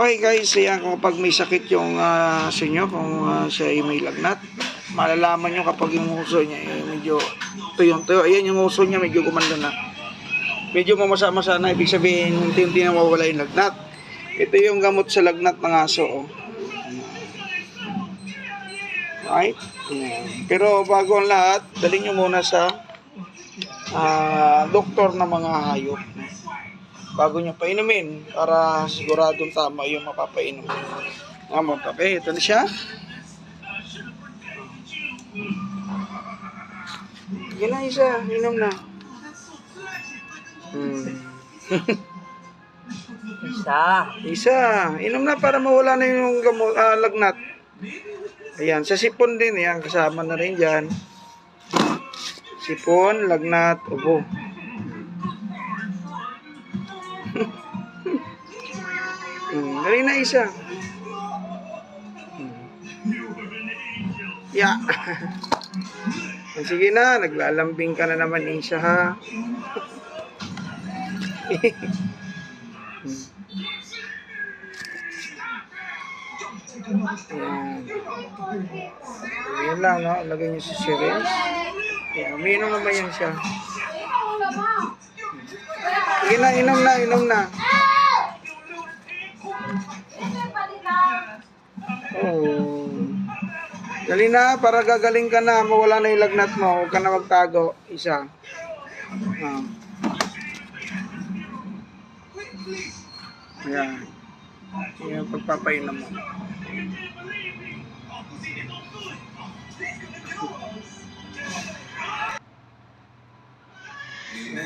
Okay guys, yan, kung pag may sakit yung sa inyo, kung siya ay may lagnat, malalaman nyo kapag yung uso niya medyo tuyong-tuyo. Ayan yung uso niya, medyo gumanda na. Medyo mamasa-masa na, ibig sabihin, unti-unti na mawala yung lagnat. Ito yung gamot sa lagnat ng aso. Oh. Right? Yan. Pero bago ang lahat, dalhin nyo muna sa doktor ng mga hayop. Bago nyo painumin para siguradong tama yung mapapainom. Okay, ito na siya. Sige na, isa, inom na. Isa, inom na para mawala na yung lagnat. Ayan, sa sipon din, yan, kasama na rin dyan. Sipon, lagnat, ubo. Dali na isa. Ya. Sige na, naglalambing ka na naman isa ha. Yan lang, no? Lagay niyo sa syringe. Yan, uminom naman yan siya. Sige na, inom na. Oh. Dali na, para gagaling ka na, mawala na yung lagnat mo, huwag ka na magtago. Isa. Ayan. Yan yung pagpapainom mo.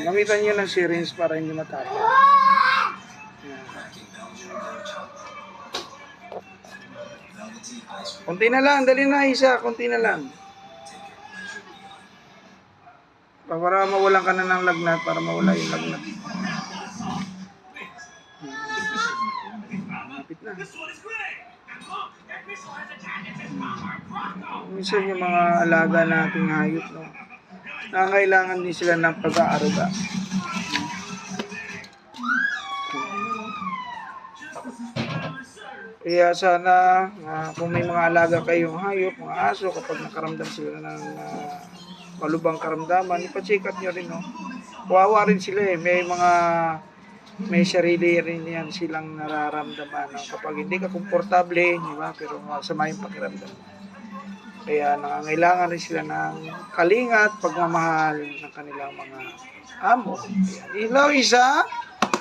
Gamitan nyo ng syringe para hindi matapos. Kunti na lang, dali na isa, kunti na lang. Para mawalan ka na ng lagnat, para mawala yung lagnat. Lapit na. Minsan yung mga alaga nating hayop, no? Nakakailangan din sila ng pag-aaruga. Kaya sana kung may mga alaga kayong hayop, mga aso, kapag nakaramdam sila ng malubhang karamdaman, ipa-check up nyo rin. No? Kawawa rin sila eh. May sarili rin yan silang nararamdaman. No? Kapag hindi ka komportable, di ba? Pero masama yung pakiramdam. Kaya nangangailangan rin sila ng kalingat, pagmamahal ng kanilang mga amo. Hello, isa?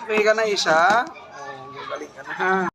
Okay ka na isa? Galing ka na.